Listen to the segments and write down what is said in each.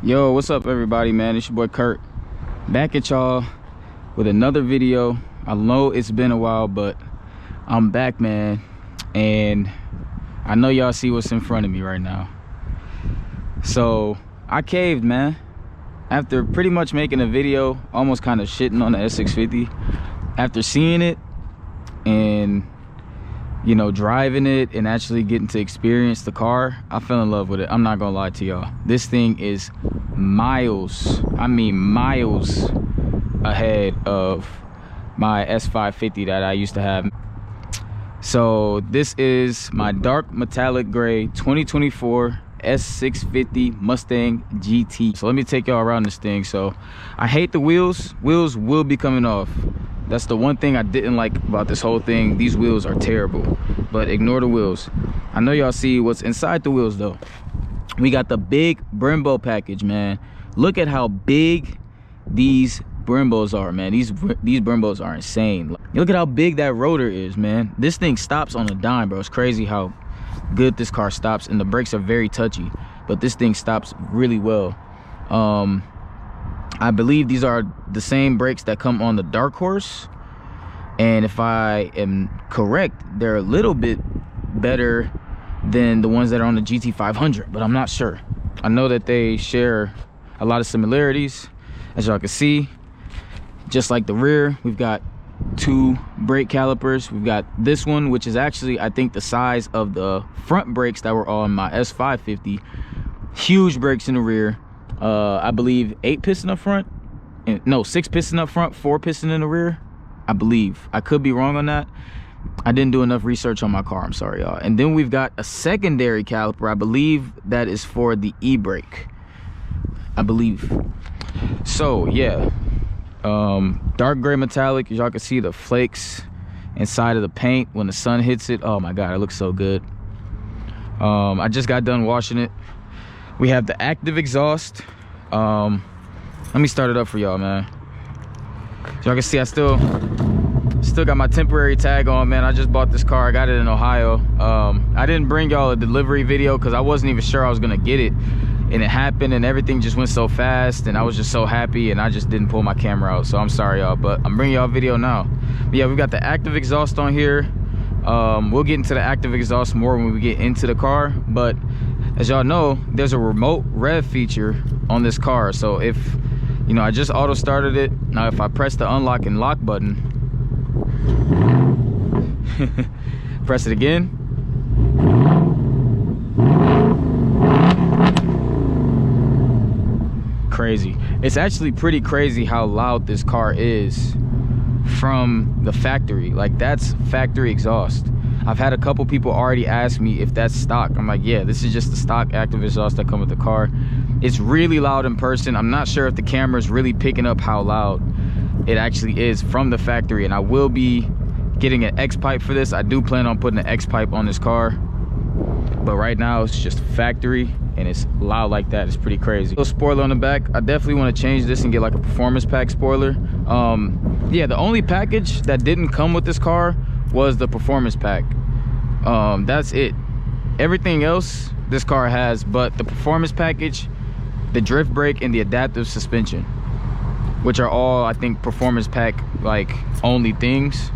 Yo, what's up everybody, man? It's your boy Kurt back at y'all with another video. I know it's been a while, but I'm back, man, and I know y'all see what's in front of me right now. So I caved, man, after pretty much making a video almost kind of shitting on the S650. After seeing it and, you know, driving it and actually getting to experience the car, I fell in love with it. I'm not gonna lie to y'all, this thing is miles, I mean miles ahead of my S550 that I used to have. So this is my dark metallic gray 2024 S650 Mustang GT. So let me take y'all around this thing. So I hate the wheels will be coming off. That's the one thing I didn't like about this whole thing. These wheels are terrible, but ignore the wheels. I know y'all see what's inside the wheels though. We got the big Brembo package, man. Look at how big these Brembos are, man. These Brembos are insane. Look at how big that rotor is, man. This thing stops on a dime, bro. It's crazy how good this car stops, and the brakes are very touchy, but this thing stops really well. I believe these are the same brakes that come on the Dark Horse, and if I am correct, they're a little bit better than the ones that are on the GT500, but I'm not sure. I know that they share a lot of similarities, as y'all can see. Just like the rear, we've got two brake calipers. We've got this one, which is actually, I think, the size of the front brakes that were on my S550. Huge brakes in the rear. I believe 8 piston up front, and no, 6 piston up front, 4 piston in the rear, I believe. I could be wrong on that. I didn't do enough research on my car, I'm sorry, y'all. And then we've got a secondary caliper. I believe that is for the e-brake, I believe. So yeah, dark gray metallic. Y'all can see the flakes inside of the paint when the sun hits it. Oh my god, it looks so good. I just got done washing it. We have the active exhaust. Let me start it up for y'all, man. So y'all can see I still got my temporary tag on, man. I just bought this car. I got it in Ohio. I didn't bring y'all a delivery video because I wasn't even sure I was gonna get it, and it happened, and everything just went so fast, and I was just so happy, and I just didn't pull my camera out. So I'm sorry, y'all, but I'm bringing y'all a video now. But yeah, we got the active exhaust on here. We'll get into the active exhaust more when we get into the car, but as y'all know, there's a remote rev feature on this car. So if, you know, I just auto started it. Now if I press the unlock and lock button, press it again, crazy. It's actually pretty crazy how loud this car is from the factory. Like, that's factory exhaust. I've had a couple people already ask me if that's stock. I'm like, yeah, this is just the stock active exhaust that come with the car. It's really loud in person. I'm not sure if the camera is really picking up how loud it actually is from the factory, and I will be getting an X pipe for this. I do plan on putting an X pipe on this car, but right now it's just factory and it's loud like that. It's pretty crazy. Little spoiler on the back. I definitely want to change this and get like a performance pack spoiler. Yeah, the only package that didn't come with this car was the performance pack. That's it. Everything else this car has, but the performance package, the drift brake, and the adaptive suspension, which are all, I think, performance pack like only things,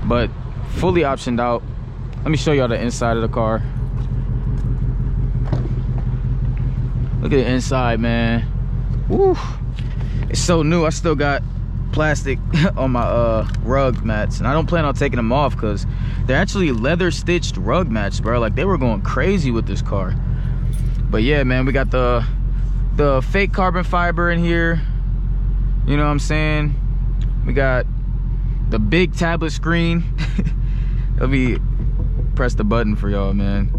but fully optioned out. Let me show y'all the inside of the car. Look at the inside, man. Woo, it's so new. I still got plastic on my rug mats, and I don't plan on taking them off because they're actually leather stitched rug mats, bro. Like, they were going crazy with this car. But yeah, man, we got the fake carbon fiber in here, you know what I'm saying. We got the big tablet screen. Let me press the button for y'all, man.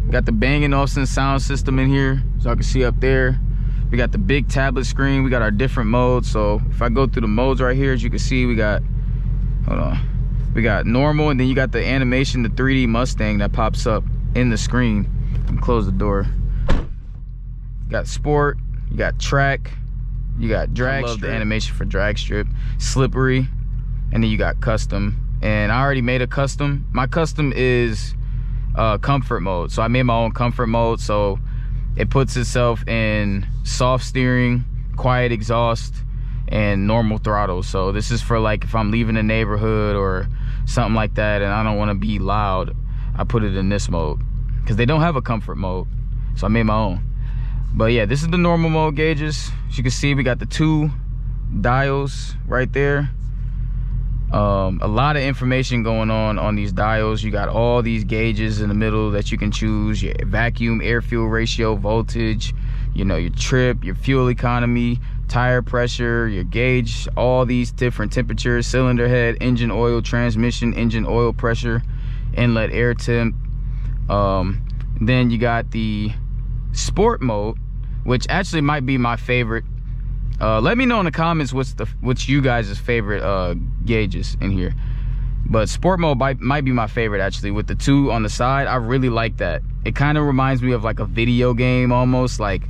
Got the Bang & Olufsen sound system in here, so I can see up there. We got the big tablet screen. We got our different modes. So if I go through the modes right here, as you can see, we got, hold on, we got normal, and then you got the animation, the 3D Mustang that pops up in the screen. Close the door. You got sport, you got track, you got drag strip. I love the animation for drag strip, slippery, and then you got custom. And I already made a custom. My custom is comfort mode, so I made my own comfort mode. So it puts itself in soft steering, quiet exhaust, and normal throttle. So this is for like if I'm leaving a neighborhood or something like that and I don't want to be loud, I put it in this mode because they don't have a comfort mode, so I made my own. But yeah, this is the normal mode gauges. As you can see, we got the 2 dials right there. A lot of information going on these dials. You got all these gauges in the middle that you can choose: your vacuum, air fuel ratio, voltage, you know, your trip, your fuel economy, tire pressure, your gauge, all these different temperatures, cylinder head, engine oil, transmission, engine oil pressure, inlet air temp. Then you got the sport mode, which actually might be my favorite. Let me know in the comments what's you guys' favorite gauges in here. But sport mode might be my favorite, actually, with the 2 on the side. I really like that. It kind of reminds me of like a video game almost. Like,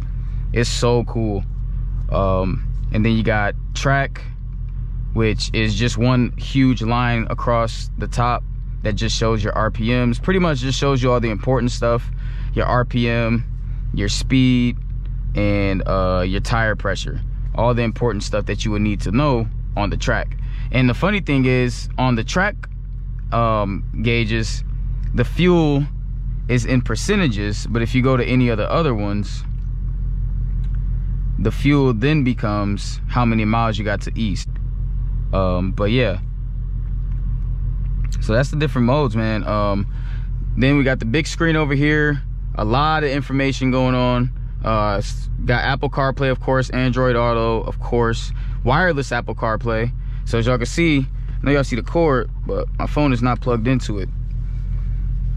it's so cool. And then you got track, which is just one huge line across the top that just shows your RPMs. Pretty much just shows you all the important stuff: your RPM, your speed, and your tire pressure. All the important stuff that you would need to know on the track. And the funny thing is, on the track gauges, the fuel is in percentages, but if you go to any of the other ones, the fuel then becomes how many miles you got to east. But yeah, so that's the different modes, man. Then we got the big screen over here. A lot of information going on. Got Apple CarPlay, of course, Android Auto, of course, wireless Apple CarPlay. So as y'all can see, I know y'all see the cord, but my phone is not plugged into it.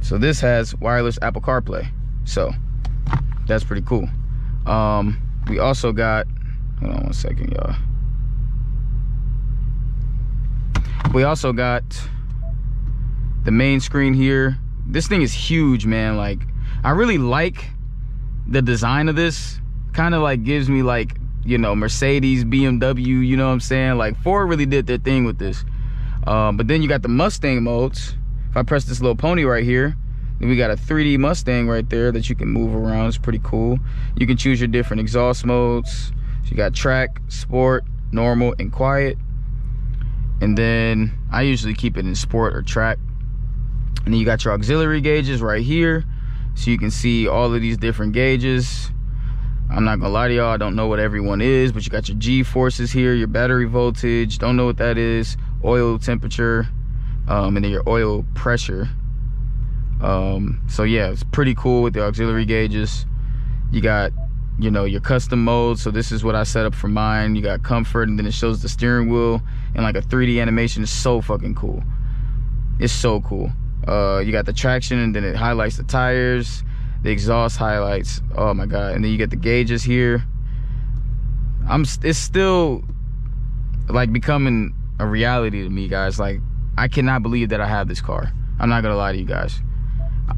So this has wireless Apple CarPlay, so that's pretty cool. We also got, hold on one second, y'all. We also got the main screen here. This thing is huge, man. Like, I really like the design of this. Kind of like gives me like, you know, Mercedes, BMW, you know what I'm saying? Like, Ford really did their thing with this. But then you got the Mustang modes. If I press this little pony right here, then we got a 3D Mustang right there that you can move around. It's pretty cool. You can choose your different exhaust modes. So you got track, sport, normal, and quiet. And then I usually keep it in sport or track. And then you got your auxiliary gauges right here, so you can see all of these different gauges. I'm not gonna lie to y'all, I don't know what everyone is, but you got your G forces here, your battery voltage, don't know what that is, oil temperature, and then your oil pressure. So yeah, it's pretty cool with the auxiliary gauges. You got, you know, your custom mode. So this is what I set up for mine. You got comfort, and then it shows the steering wheel and like a 3D animation. It's so fucking cool. It's so cool. You got the traction, and then it highlights the tires, the exhaust highlights. Oh my god. And then you get the gauges here. It's still like becoming a reality to me, guys. Like, I cannot believe that I have this car. I'm not gonna lie to you guys.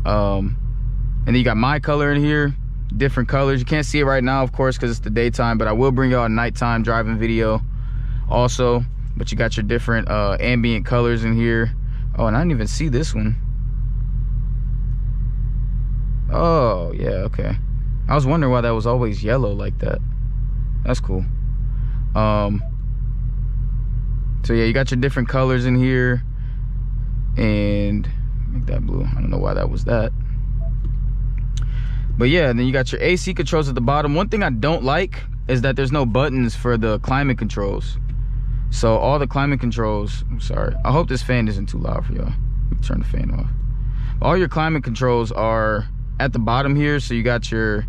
And then you got my color in here, different colors. You can't see it right now, of course, because it's the daytime, but I will bring y'all a nighttime driving video also. But you got your different ambient colors in here. Oh, and I didn't even see this one. Oh, yeah, okay. I was wondering why that was always yellow like that. That's cool. So yeah, you got your different colors in here. And make that blue. I don't know why that was that. But yeah, and then you got your AC controls at the bottom. One thing I don't like is that there's no buttons for the climate controls. So all the climate controls, I'm sorry, I hope this fan isn't too loud for y'all. Turn the fan off. All your climate controls are at the bottom here. So you got your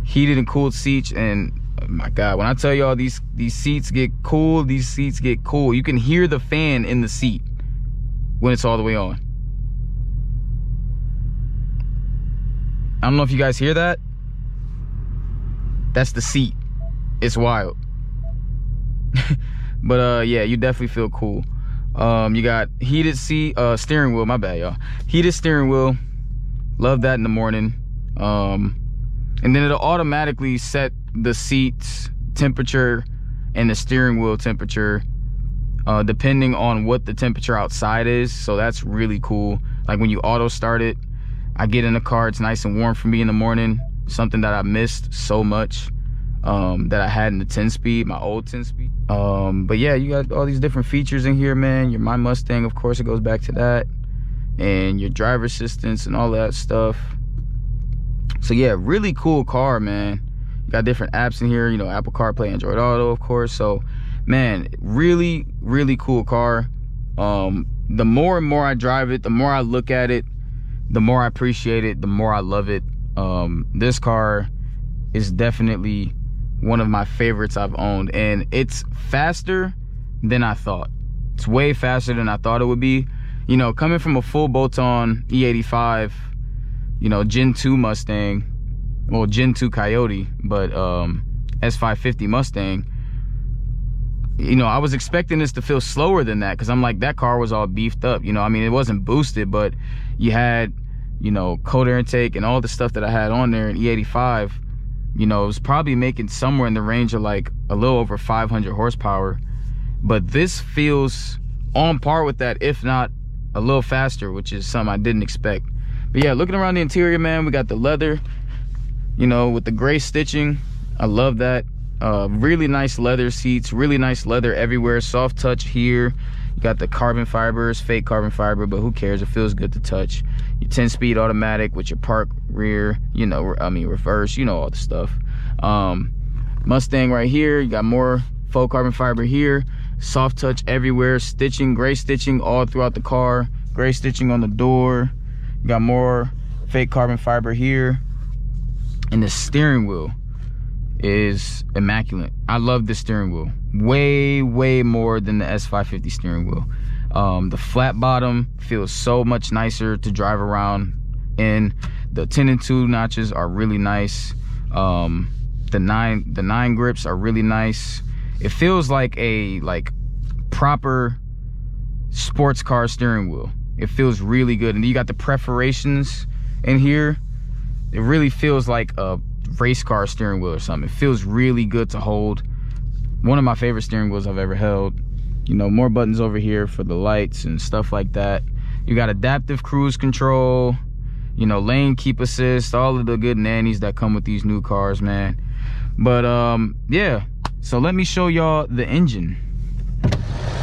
heated and cooled seats, and oh my god, when I tell y'all these seats get cool, these seats get cool. You can hear the fan in the seat when it's all the way on. I don't know if you guys hear that. That's the seat. It's wild. But yeah, you definitely feel cool. You got heated steering wheel, my bad y'all. Heated steering wheel, love that in the morning. And then it'll automatically set the seat's temperature and the steering wheel temperature depending on what the temperature outside is. So that's really cool. Like when you auto start it, I get in the car, it's nice and warm for me in the morning, something that I missed so much, that I had in the 10-speed, my old 10-speed. But yeah, you got all these different features in here, man. Your My Mustang, of course, it goes back to that, and your driver assistance and all that stuff. So yeah, really cool car, man. You got different apps in here, you know, Apple CarPlay, Android Auto, of course. So man, really cool car. The more and more I drive it, the more I look at it, the more I appreciate it, the more I love it. This car is definitely one of my favorites I've owned, and it's faster than I thought. It's way faster than I thought it would be. You know, coming from a full bolt-on E85, you know, Gen 2 Mustang, well, Gen 2 Coyote, but S550 Mustang, you know, I was expecting this to feel slower than that, because I'm like, that car was all beefed up, you know. I mean, it wasn't boosted, but you had, you know, cold air intake and all the stuff that I had on there in E85. You know, it was probably making somewhere in the range of like a little over 500 horsepower. But this feels on par with that, if not a little faster, which is something I didn't expect. But yeah, looking around the interior, man, we got the leather, you know, with the gray stitching. I love that. Really nice leather seats, really nice leather everywhere. Soft touch here. You got the carbon fibers, fake carbon fiber, but who cares? It feels good to touch. Your 10-speed automatic with your park rear, you know, I mean reverse, you know, all the stuff. Mustang right here, you got more faux carbon fiber here. Soft touch everywhere, stitching, gray stitching all throughout the car, gray stitching on the door. You got more fake carbon fiber here. And the steering wheel is immaculate. I love the steering wheel way more than the S550 steering wheel. The flat bottom feels so much nicer to drive around in. The 10 and 2 notches are really nice. The nine grips are really nice. It feels like a proper sports car steering wheel. It feels really good. And you got the perforations in here. It really feels like a race car steering wheel or something. It feels really good to hold. One of my favorite steering wheels I've ever held. You know, more buttons over here for the lights and stuff like that. You got adaptive cruise control, you know, lane keep assist, all of the good nannies that come with these new cars, man. But yeah, so let me show y'all the engine.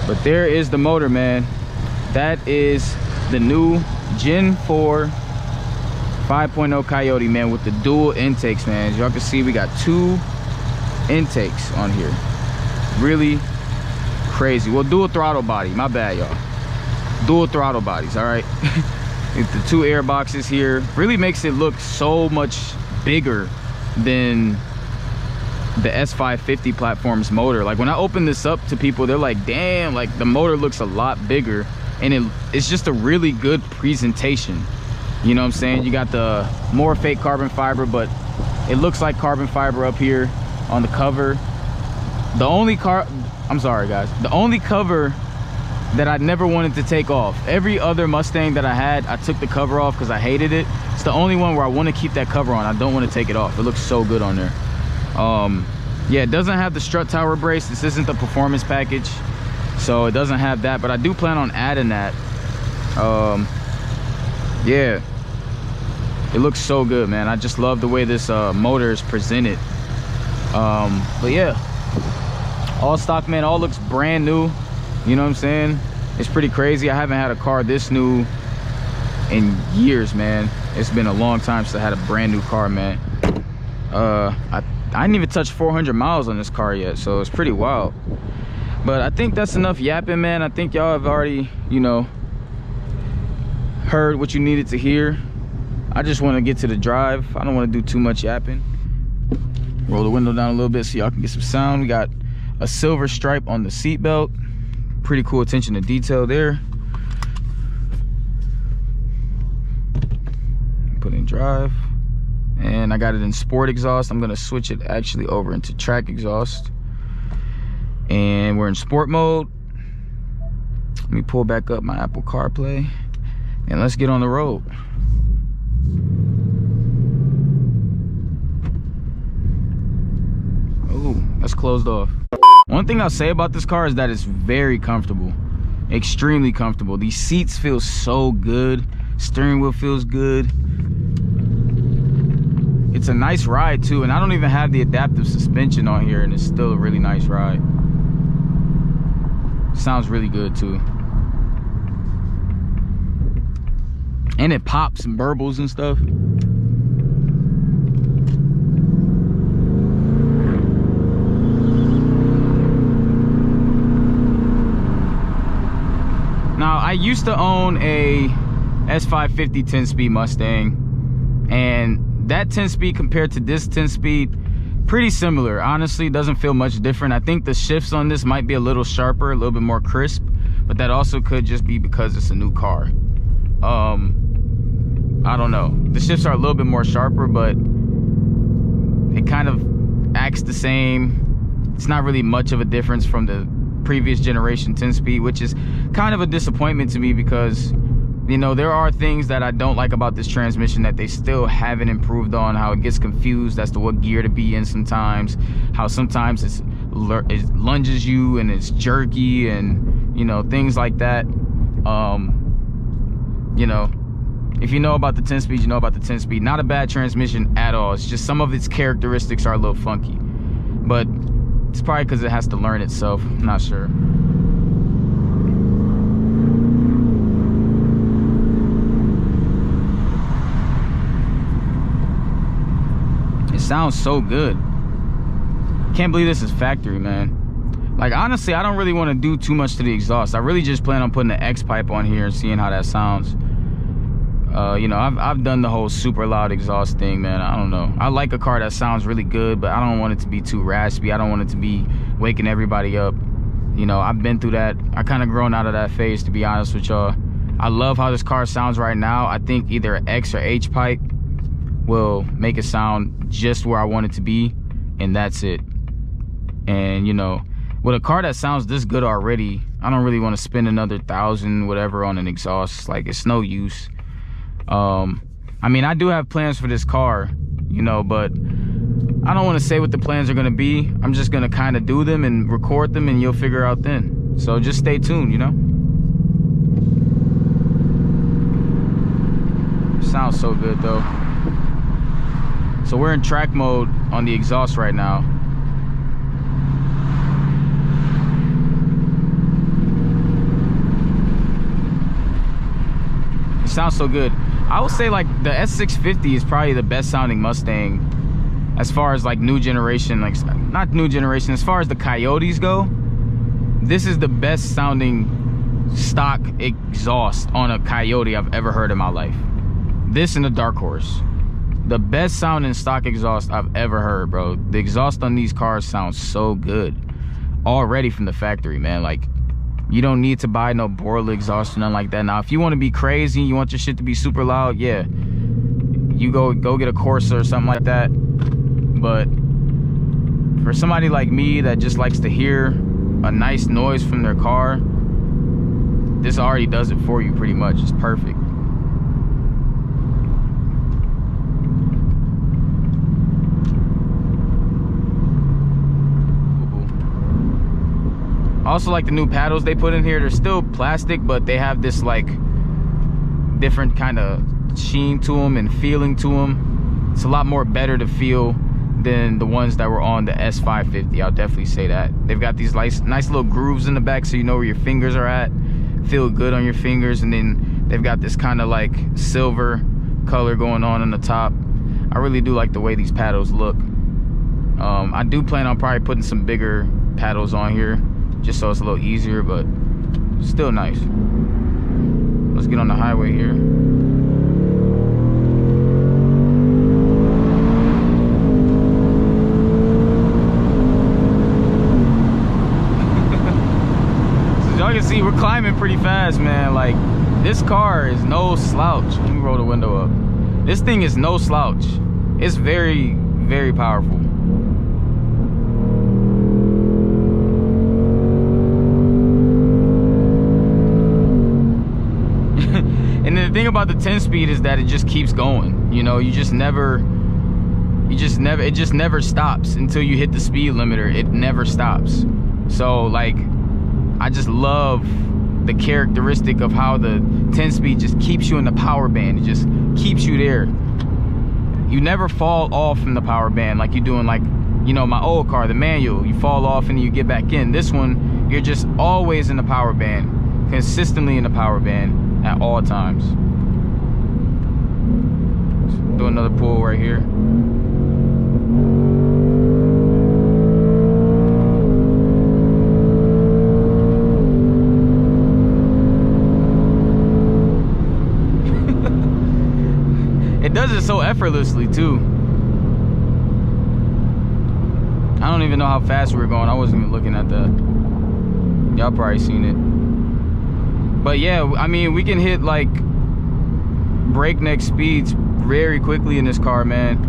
But there is the motor, man. That is the new Gen 4 5.0 Coyote, man, with the dual intakes, man. As y'all can see, we got 2 intakes on here. Really crazy. Well, dual throttle body, my bad, y'all. Dual throttle bodies, all right. With the 2 air boxes here, really makes it look so much bigger than the S550 platform's motor. Like when I open this up to people, they're like, damn, like the motor looks a lot bigger, and it's just a really good presentation. You know what I'm saying? You got the more fake carbon fiber, but it looks like carbon fiber up here on the cover. The only I'm sorry guys, the only cover that I never wanted to take off. Every other Mustang that I had, I took the cover off because I hated it. It's the only one where I want to keep that cover on. I don't want to take it off. It looks so good on there. Yeah, it doesn't have the strut tower brace. This isn't the performance package, so it doesn't have that, but I do plan on adding that. Yeah, it looks so good, man. I just love the way this motor is presented. But yeah, all stock, man. All looks brand new. You know what I'm saying? It's pretty crazy. I haven't had a car this new in years, man. It's been a long time since I had a brand new car, man. I didn't even touch 400 miles on this car yet, so it's pretty wild. But I think that's enough yapping, man. I think y'all have already, you know, heard what you needed to hear. I just want to get to the drive. I don't want to do too much yapping. Roll the window down a little bit so y'all can get some sound. We got a silver stripe on the seat belt. Pretty cool attention to detail there. Put in drive. And I got it in sport exhaust. I'm gonna switch it actually over into track exhaust. And we're in sport mode. Let me pull back up my Apple CarPlay and let's get on the road. Oh, that's closed off. One thing I'll say about this car is that it's very comfortable. Extremely comfortable. These seats feel so good. Steering wheel feels good. it's a nice ride too, and I don't even have the adaptive suspension on here, and it's still a really nice ride. Sounds really good too. And it pops and burbles and stuff. Now, I used to own a S550 10-speed Mustang, and that 10-speed compared to this 10-speed, pretty similar. Honestly, doesn't feel much different. I think the shifts on this might be a little sharper, a little bit more crisp, but that also could just be because it's a new car. I don't know. The shifts are a little bit more sharper, but it kind of acts the same. It's not really much of a difference from the previous generation 10-speed, which is kind of a disappointment to me because, you know, there are things that I don't like about this transmission that they still haven't improved on. How it gets confused as to what gear to be in sometimes. How sometimes it lunges you and it's jerky and, you know, things like that. You know, if you know about the 10-speed, you know about the 10-speed. Not a bad transmission at all. It's just some of its characteristics are a little funky. But it's probably because it has to learn itself. I'm not sure. It sounds so good. Can't believe this is factory, man. Like, honestly, I don't really want to do too much to the exhaust. I really just plan on putting the X pipe on here and seeing how that sounds. You know, I've done the whole super loud exhaust thing, man. I don't know. I like a car that sounds really good, but I don't want it to be too raspy. I don't want it to be waking everybody up. You know, I've been through that. I kind of grown out of that phase, to be honest with y'all. I love how this car sounds right now. I think either an X or H pipe will make it sound just where I want it to be, and that's it. And, you know, with a car that sounds this good already, I don't really want to spend another $1,000 whatever on an exhaust. Like, it's no use. I mean, I do have plans for this car, you know, but I don't want to say what the plans are going to be. I'm just going to kind of do them and record them, and you'll figure out then. So just stay tuned, you know. Sounds so good though. So we're in track mode on the exhaust right now. It sounds so good. I would say like the S650 is probably the best sounding Mustang as far as like new generation, like not new generation, as far as the Coyotes go. This is the best sounding stock exhaust on a Coyote I've ever heard in my life. This and the Dark Horse. The best sounding stock exhaust I've ever heard, bro. The exhaust on these cars sounds so good already from the factory, man. Like, you don't need to buy no Borla exhaust or nothing like that. Now, if you want to be crazy, you want your shit to be super loud, yeah, you go get a Corsa or something like that. But for somebody like me that just likes to hear a nice noise from their car, this already does it for you pretty much. It's perfect. Also, like the new paddles they put in here, they're still plastic, but they have this like different kind of sheen to them and feeling to them. It's a lot more better to feel than the ones that were on the S550. I'll definitely say that. They've got these nice little grooves in the back so you know where your fingers are at. Feel good on your fingers, and then they've got this kind of like silver color going on the top. I really do like the way these paddles look. I do plan on probably putting some bigger paddles on here, just so it's a little easier, but still nice. Let's get on the highway here. So y'all can see we're climbing pretty fast, man. Like, this car is no slouch. Let me roll the window up. This thing is no slouch. It's very, very powerful. And the thing about the 10-speed is that it just keeps going. You know, it just never stops until you hit the speed limiter. It never stops. So, like, I just love the characteristic of how the 10-speed just keeps you in the power band. It just keeps you there. you never fall off from the power band like you do in, like, you know, my old car, the manual. You fall off and then you get back in. This one, you're just always in the power band, consistently in the power band at all times. Let's do another pull right here. It does it so effortlessly too. I don't even know how fast we were going. I wasn't even looking at that. Y'all probably seen it. But yeah, I mean, we can hit like breakneck speeds very quickly in this car, man.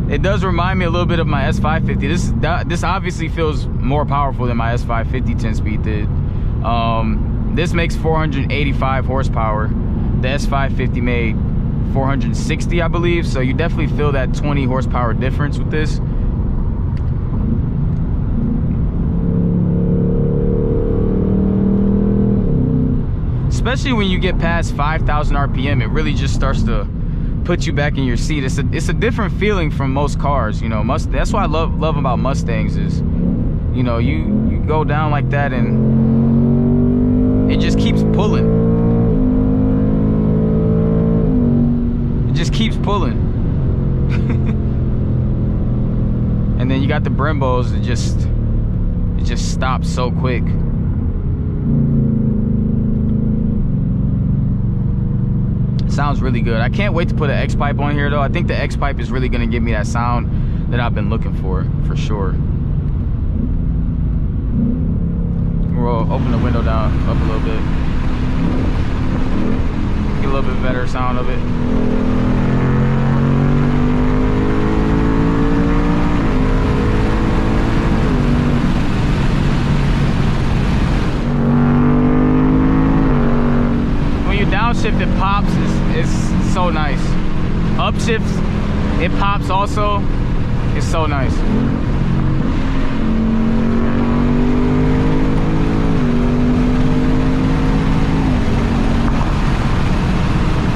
It does remind me a little bit of my S550. This obviously feels more powerful than my S550 10-speed did. This makes 485 horsepower. The S550 made 460, I believe. So you definitely feel that 20 horsepower difference with this. Especially when you get past 5,000 RPM, it really just starts to put you back in your seat. It's a different feeling from most cars, you know. That's what I love about Mustangs is, you know, you go down like that and it just keeps pulling. It just keeps pulling. And then you got the Brembos that just stops so quick. Sounds really good. I can't wait to put an X-pipe on here though. I think the X-pipe is really gonna give me that sound that I've been looking for sure. We'll open the window down up a little bit. Get a little bit better sound of it. When you downshift, it pops. It's so nice. Upshift, it pops also. It's so nice.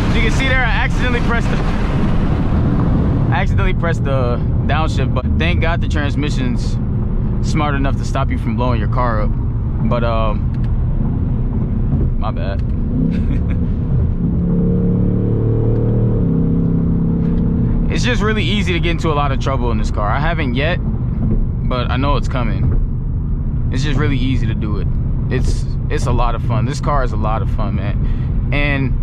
As you can see there, I accidentally pressed the downshift, but thank God the transmission's smart enough to stop you from blowing your car up. But my bad. It's just really easy to get into a lot of trouble in this car. I haven't yet, but I know it's coming. It's just really easy to do it. It's a lot of fun. This car is a lot of fun, man. And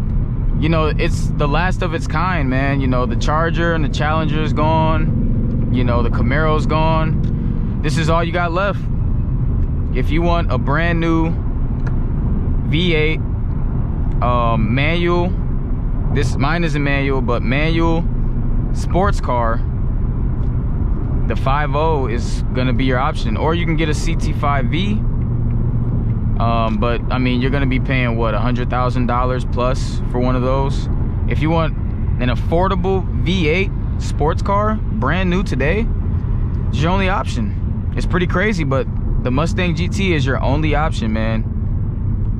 you know, it's the last of its kind, man. You know, the Charger and the Challenger is gone. You know, the Camaro's gone. This is all you got left. If you want a brand new V8 manual, mine is a manual, but manual sports car, the 5.0 is gonna be your option. Or you can get a CT5V, but I mean, you're gonna be paying what, $100,000 plus for one of those. If you want an affordable V8 sports car, brand new today, it's your only option. It's pretty crazy, but the Mustang GT is your only option, man.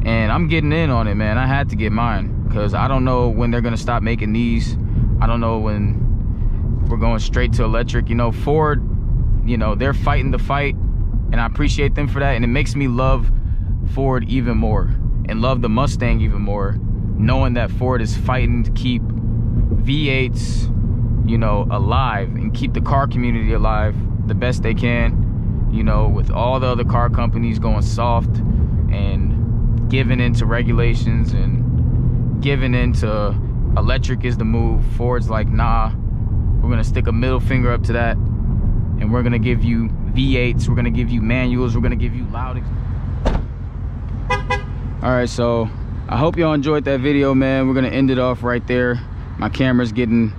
And I'm getting in on it, man. I had to get mine because I don't know when they're gonna stop making these. I don't know when we're going straight to electric. You know, Ford, you know, they're fighting the fight, and I appreciate them for that. And it makes me love Ford even more and love the Mustang even more, knowing that Ford is fighting to keep V8s, you know, alive and keep the car community alive the best they can, you know, with all the other car companies going soft and giving into regulations and giving into electric is the move. Ford's like, nah, we're gonna stick a middle finger up to that, and we're gonna give you V8s, we're gonna give you manuals, we're gonna give you loud. All right, so I hope y'all enjoyed that video, man. We're gonna end it off right there. My camera's getting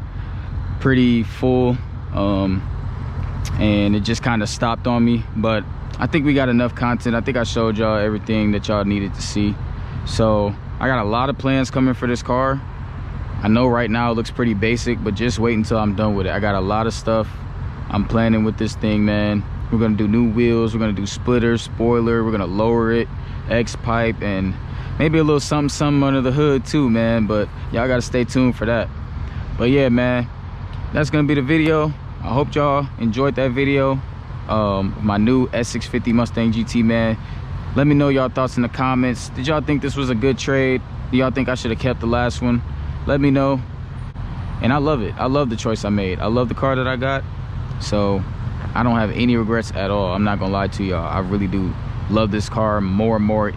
pretty full, and it just kind of stopped on me, but I think we got enough content. I think I showed y'all everything that y'all needed to see. So I got a lot of plans coming for this car. I know right now it looks pretty basic, but just wait until I'm done with it. I got a lot of stuff I'm planning with this thing, man. We're gonna do new wheels, we're gonna do splitters, spoiler, we're gonna lower it, X-pipe, and maybe a little something under the hood too, man. But y'all gotta stay tuned for that. But yeah, man, that's gonna be the video. I hope y'all enjoyed that video. My new S650 Mustang GT, man. Let me know y'all thoughts in the comments. Did y'all think this was a good trade? Do y'all think I should have kept the last one? Let me know. And I love it. I love the choice I made. I love the car that I got. So I don't have any regrets at all. I'm not gonna lie to y'all. I really do love this car more and more.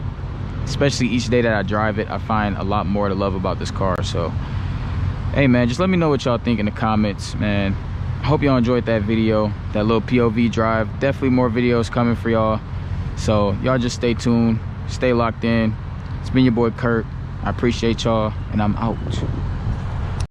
Especially each day that I drive it, I find a lot more to love about this car. So hey man, just let me know what y'all think in the comments, man. I hope y'all enjoyed that video, that little POV drive. Definitely more videos coming for y'all. So y'all just stay tuned, stay locked in. It's been your boy Kurt. I appreciate y'all, and I'm out.